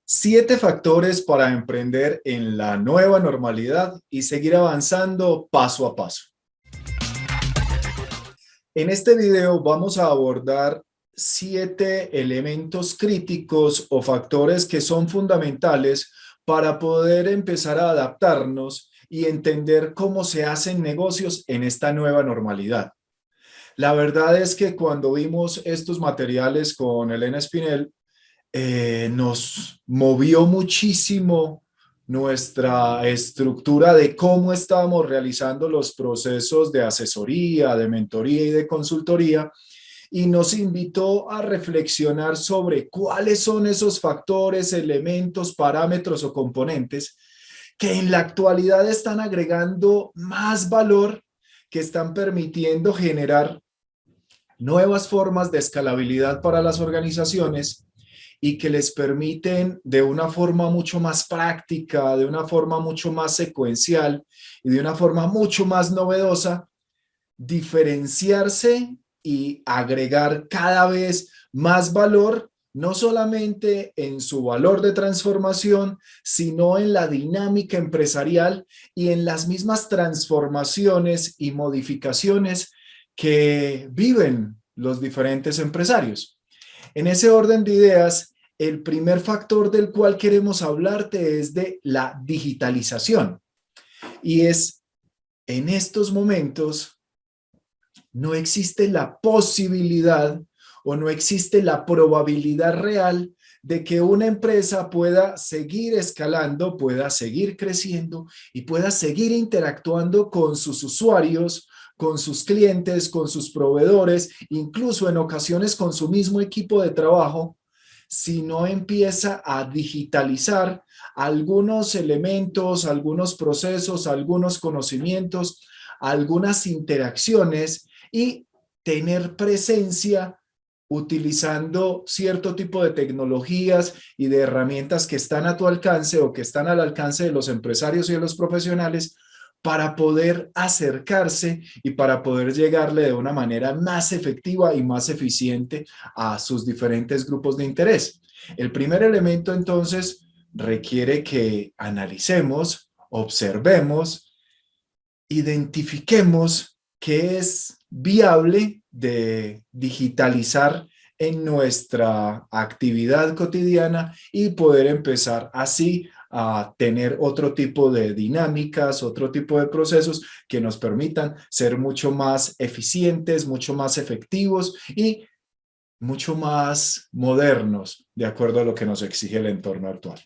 7 factores para emprender en la nueva normalidad y seguir avanzando paso a paso. En este video vamos a abordar 7 elementos críticos o factores que son fundamentales para poder empezar a adaptarnos y entender cómo se hacen negocios en esta nueva normalidad. La verdad es que cuando vimos estos materiales con Elena Espinel, nos movió muchísimo nuestra estructura de cómo estábamos realizando los procesos de asesoría, de mentoría y de consultoría, y nos invitó a reflexionar sobre cuáles son esos factores, elementos, parámetros o componentes que en la actualidad están agregando más valor, que están permitiendo generar nuevas formas de escalabilidad para las organizaciones y que les permiten de una forma mucho más práctica, de una forma mucho más secuencial y de una forma mucho más novedosa, diferenciarse y agregar cada vez más valor, no solamente en su valor de transformación, sino en la dinámica empresarial y en las mismas transformaciones y modificaciones que viven los diferentes empresarios. En ese orden de ideas, el primer factor del cual queremos hablarte es de la digitalización. Y es, en estos momentos, no existe la posibilidad o no existe la probabilidad real de que una empresa pueda seguir escalando, pueda seguir creciendo y pueda seguir interactuando con sus usuarios, con sus clientes, con sus proveedores, incluso en ocasiones con su mismo equipo de trabajo, si no empieza a digitalizar algunos elementos, algunos procesos, algunos conocimientos, algunas interacciones y tener presencia utilizando cierto tipo de tecnologías y de herramientas que están a tu alcance o que están al alcance de los empresarios y de los profesionales para poder acercarse y para poder llegarle de una manera más efectiva y más eficiente a sus diferentes grupos de interés. El primer elemento, entonces, requiere que analicemos, observemos, identifiquemos qué es viable de digitalizar en nuestra actividad cotidiana y poder empezar así a tener otro tipo de dinámicas, otro tipo de procesos que nos permitan ser mucho más eficientes, mucho más efectivos y mucho más modernos, de acuerdo a lo que nos exige el entorno actual.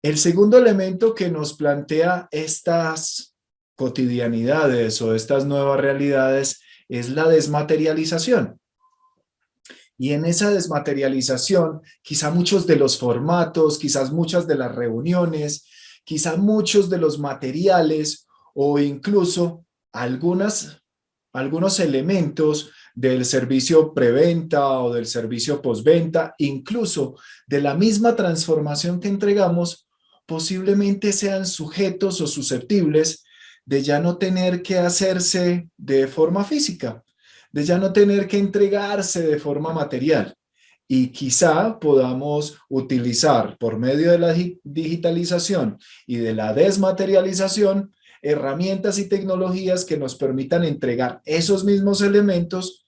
El segundo elemento que nos plantea estas cotidianidades o estas nuevas realidades es la desmaterialización. Y en esa desmaterialización, quizá muchos de los formatos, quizás muchas de las reuniones, quizá muchos de los materiales o incluso algunos elementos del servicio preventa o del servicio postventa, incluso de la misma transformación que entregamos, posiblemente sean sujetos o susceptibles de ya no tener que hacerse de forma física, de ya no tener que entregarse de forma material. Y quizá podamos utilizar por medio de la digitalización y de la desmaterialización herramientas y tecnologías que nos permitan entregar esos mismos elementos,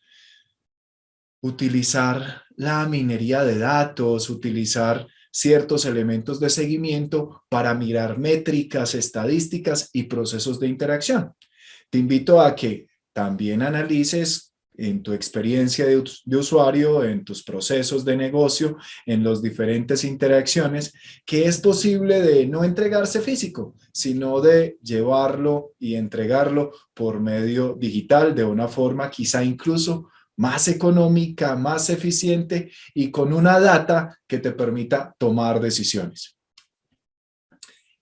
utilizar la minería de datos, utilizar ciertos elementos de seguimiento para mirar métricas, estadísticas y procesos de interacción. Te invito a que también analices en tu experiencia de usuario, en tus procesos de negocio, en las diferentes interacciones, que es posible de no entregarse físico, sino de llevarlo y entregarlo por medio digital de una forma quizá incluso más económica, más eficiente y con una data que te permita tomar decisiones.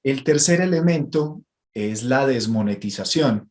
El tercer elemento es la desmonetización.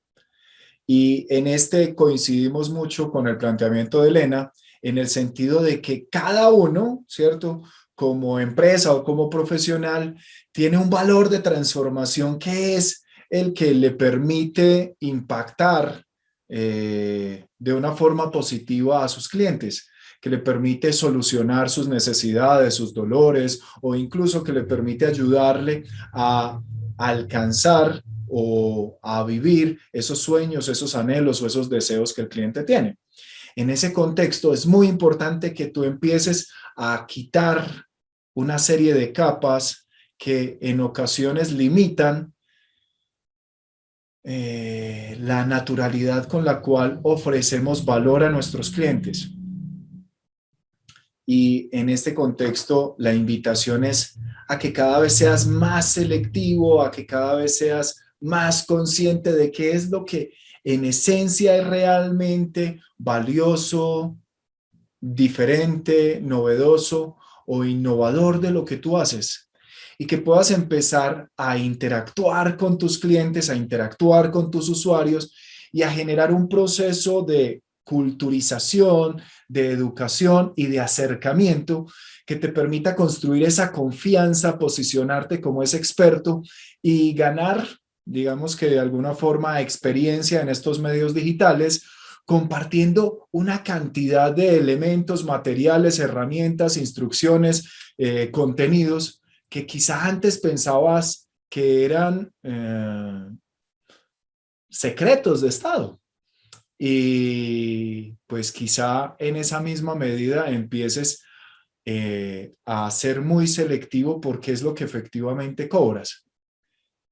Y en este coincidimos mucho con el planteamiento de Elena, en el sentido de que cada uno, ¿cierto?, como empresa o como profesional, tiene un valor de transformación que es el que le permite impactar de una forma positiva a sus clientes, que le permite solucionar sus necesidades, sus dolores, o incluso que le permite ayudarle a alcanzar o a vivir esos sueños, esos anhelos o esos deseos que el cliente tiene. En ese contexto es muy importante que tú empieces a quitar una serie de capas que en ocasiones limitan la naturalidad con la cual ofrecemos valor a nuestros clientes. Y en este contexto, la invitación es a que cada vez seas más selectivo, a que cada vez seas más consciente de qué es lo que en esencia es realmente valioso, diferente, novedoso o innovador de lo que tú haces. Y que puedas empezar a interactuar con tus clientes, a interactuar con tus usuarios y a generar un proceso de culturización, de educación y de acercamiento que te permita construir esa confianza, posicionarte como ese experto y ganar, digamos que de alguna forma, experiencia en estos medios digitales, compartiendo una cantidad de elementos, materiales, herramientas, instrucciones, contenidos que quizá antes pensabas que eran secretos de Estado. Y pues quizá en esa misma medida empieces a ser muy selectivo porque es lo que efectivamente cobras.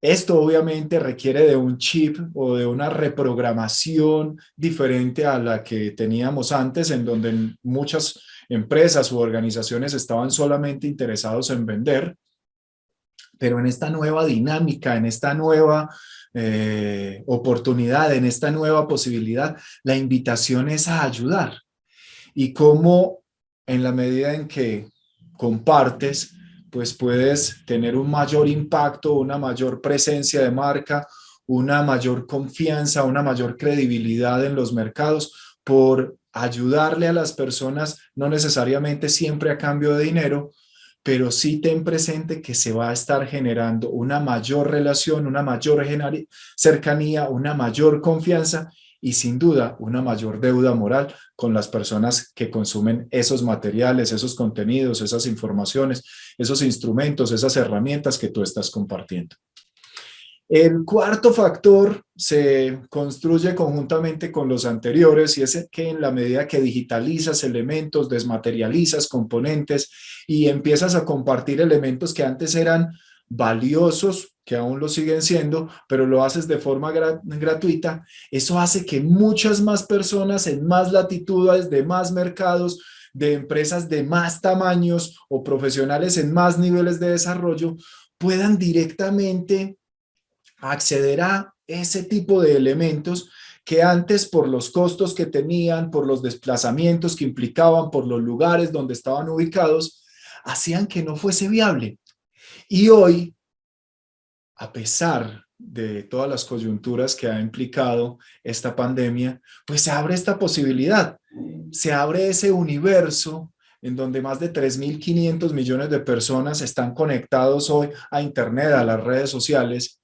Esto obviamente requiere de un chip o de una reprogramación diferente a la que teníamos antes, en donde muchas empresas u organizaciones estaban solamente interesados en vender, pero en esta nueva dinámica, en esta nueva oportunidad, en esta nueva posibilidad, la invitación es a ayudar. Y cómo en la medida en que compartes, pues puedes tener un mayor impacto, una mayor presencia de marca, una mayor confianza, una mayor credibilidad en los mercados por ayudarle a las personas, no necesariamente siempre a cambio de dinero, pero sí ten presente que se va a estar generando una mayor relación, una mayor cercanía, una mayor confianza y sin duda una mayor deuda moral con las personas que consumen esos materiales, esos contenidos, esas informaciones, esos instrumentos, esas herramientas que tú estás compartiendo. El cuarto factor se construye conjuntamente con los anteriores y es que en la medida que digitalizas elementos, desmaterializas componentes y empiezas a compartir elementos que antes eran valiosos, que aún lo siguen siendo, pero lo haces de forma gratuita, eso hace que muchas más personas en más latitudes, de más mercados, de empresas de más tamaños o profesionales en más niveles de desarrollo puedan directamente acceder a ese tipo de elementos que antes por los costos que tenían, por los desplazamientos que implicaban, por los lugares donde estaban ubicados, hacían que no fuese viable. Y hoy, a pesar de todas las coyunturas que ha implicado esta pandemia, pues se abre esta posibilidad, se abre ese universo en donde más de 3.500 millones de personas están conectados hoy a Internet, a las redes sociales,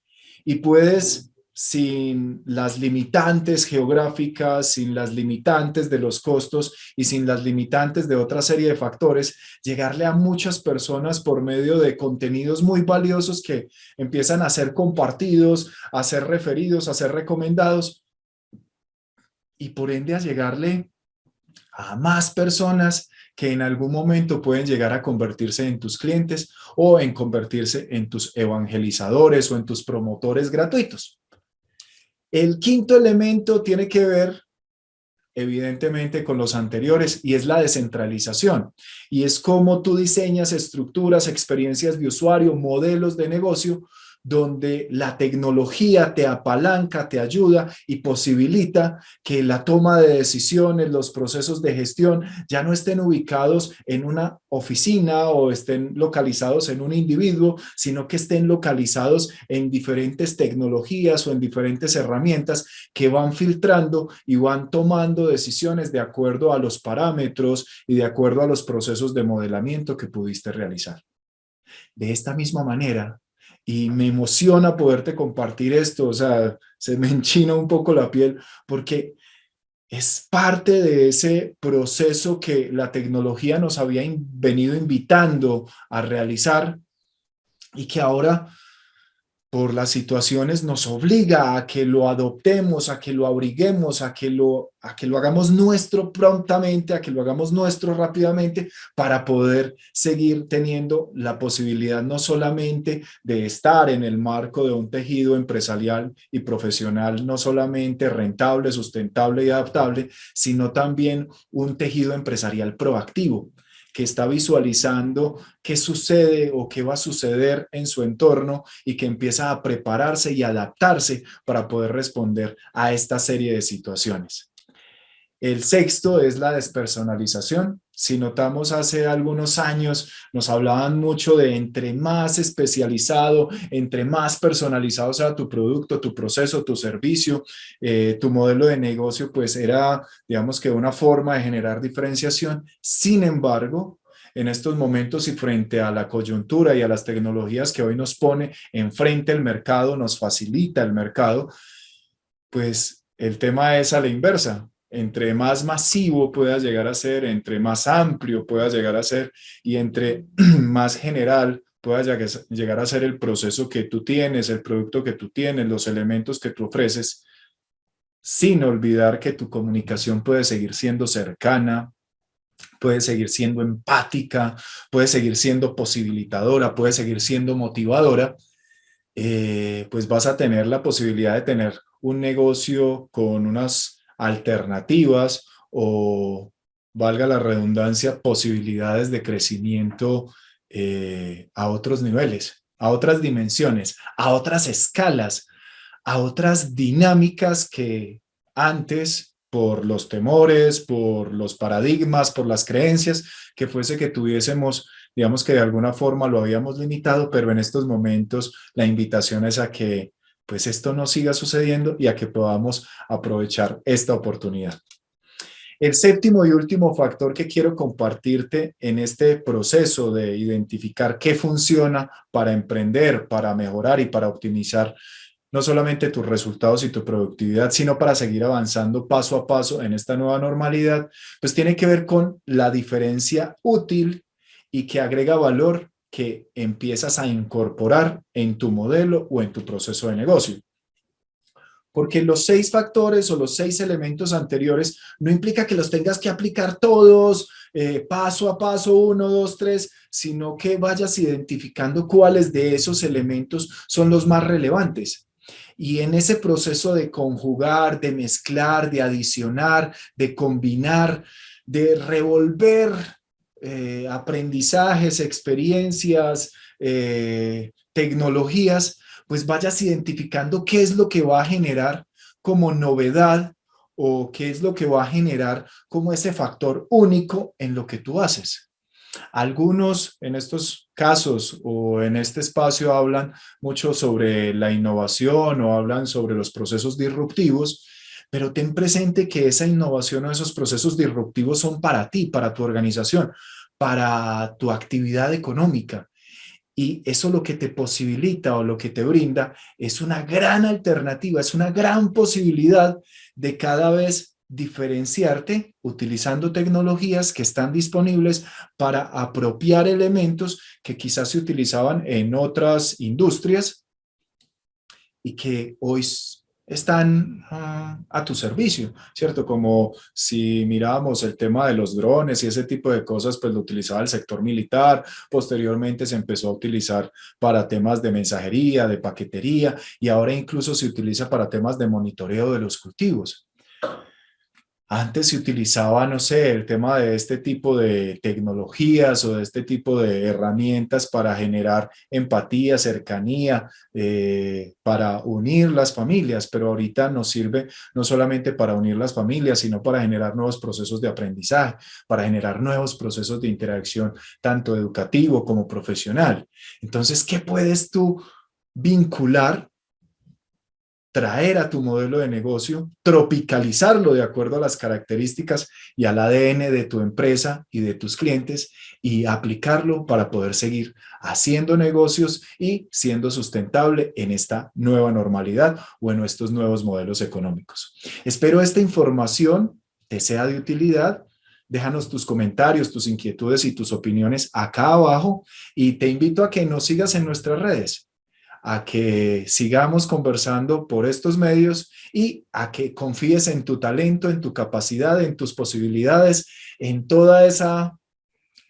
y puedes, sin las limitantes geográficas, sin las limitantes de los costos y sin las limitantes de otra serie de factores, llegarle a muchas personas por medio de contenidos muy valiosos que empiezan a ser compartidos, a ser referidos, a ser recomendados y por ende a llegarle a más personas que en algún momento pueden llegar a convertirse en tus clientes o en convertirse en tus evangelizadores o en tus promotores gratuitos. El quinto elemento tiene que ver evidentemente con los anteriores y es la descentralización y es cómo tú diseñas estructuras, experiencias de usuario, modelos de negocio donde la tecnología te apalanca, te ayuda y posibilita que la toma de decisiones, los procesos de gestión ya no estén ubicados en una oficina o estén localizados en un individuo, sino que estén localizados en diferentes tecnologías o en diferentes herramientas que van filtrando y van tomando decisiones de acuerdo a los parámetros y de acuerdo a los procesos de modelamiento que pudiste realizar. De esta misma manera, y me emociona poderte compartir esto, o sea, se me enchina un poco la piel, porque es parte de ese proceso que la tecnología nos había venido invitando a realizar y que ahora por las situaciones nos obliga a que lo adoptemos, a que lo abriguemos, a que lo hagamos nuestro prontamente, a que lo hagamos nuestro rápidamente para poder seguir teniendo la posibilidad no solamente de estar en el marco de un tejido empresarial y profesional, no solamente rentable, sustentable y adaptable, sino también un tejido empresarial proactivo que está visualizando qué sucede o qué va a suceder en su entorno y que empieza a prepararse y adaptarse para poder responder a esta serie de situaciones. El sexto es la despersonalización. Si notamos hace algunos años, nos hablaban mucho de entre más especializado, entre más personalizado sea tu producto, tu proceso, tu servicio, tu modelo de negocio, pues era, digamos que una forma de generar diferenciación. Sin embargo, en estos momentos y frente a la coyuntura y a las tecnologías que hoy nos pone enfrente el mercado, nos facilita el mercado, pues el tema es a la inversa. Entre más masivo puedas llegar a ser, entre más amplio puedas llegar a ser y entre más general puedas llegar a ser el proceso que tú tienes, el producto que tú tienes, los elementos que tú ofreces, sin olvidar que tu comunicación puede seguir siendo cercana, puede seguir siendo empática, puede seguir siendo posibilitadora, puede seguir siendo motivadora, pues vas a tener la posibilidad de tener un negocio con unas alternativas o, valga la redundancia, posibilidades de crecimiento a otros niveles, a otras dimensiones, a otras escalas, a otras dinámicas que antes, por los temores, por los paradigmas, por las creencias, que fuese que tuviésemos, digamos que de alguna forma lo habíamos limitado, pero en estos momentos la invitación es a que pues esto no siga sucediendo y a que podamos aprovechar esta oportunidad. El séptimo y último factor que quiero compartirte en este proceso de identificar qué funciona para emprender, para mejorar y para optimizar no solamente tus resultados y tu productividad, sino para seguir avanzando paso a paso en esta nueva normalidad, pues tiene que ver con la diferencia útil y que agrega valor que empiezas a incorporar en tu modelo o en tu proceso de negocio. Porque los 6 factores o los 6 elementos anteriores no implica que los tengas que aplicar todos paso a paso, 1, 2, 3, sino que vayas identificando cuáles de esos elementos son los más relevantes. Y en ese proceso de conjugar, de mezclar, de adicionar, de combinar, de revolver aprendizajes, experiencias, tecnologías, pues vayas identificando qué es lo que va a generar como novedad o qué es lo que va a generar como ese factor único en lo que tú haces. Algunos en estos casos o en este espacio hablan mucho sobre la innovación o hablan sobre los procesos disruptivos, pero ten presente que esa innovación o esos procesos disruptivos son para ti, para tu organización, para tu actividad económica. Y eso lo que te posibilita o lo que te brinda es una gran alternativa, es una gran posibilidad de cada vez diferenciarte utilizando tecnologías que están disponibles para apropiar elementos que quizás se utilizaban en otras industrias y que hoy están a tu servicio, ¿cierto? Como si mirábamos el tema de los drones y ese tipo de cosas, pues lo utilizaba el sector militar, posteriormente se empezó a utilizar para temas de mensajería, de paquetería y ahora incluso se utiliza para temas de monitoreo de los cultivos. Antes se utilizaba, no sé, el tema de este tipo de tecnologías o de este tipo de herramientas para generar empatía, cercanía, para unir las familias, pero ahorita nos sirve no solamente para unir las familias, sino para generar nuevos procesos de aprendizaje, para generar nuevos procesos de interacción, tanto educativo como profesional. Entonces, ¿qué puedes tú vincular traer a tu modelo de negocio, tropicalizarlo de acuerdo a las características y al ADN de tu empresa y de tus clientes y aplicarlo para poder seguir haciendo negocios y siendo sustentable en esta nueva normalidad o en estos nuevos modelos económicos. Espero esta información te sea de utilidad. Déjanos tus comentarios, tus inquietudes y tus opiniones acá abajo y te invito a que nos sigas en nuestras redes, a que sigamos conversando por estos medios y a que confíes en tu talento, en tu capacidad, en tus posibilidades, en toda esa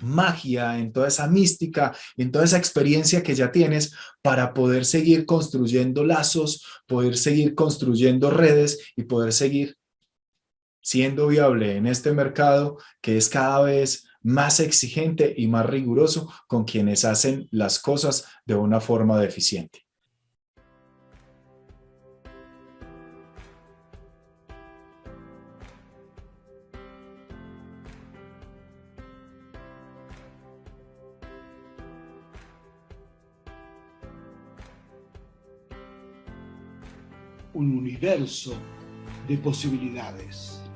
magia, en toda esa mística, en toda esa experiencia que ya tienes para poder seguir construyendo lazos, poder seguir construyendo redes y poder seguir siendo viable en este mercado que es cada vez más exigente y más riguroso con quienes hacen las cosas de una forma deficiente. Un universo de posibilidades.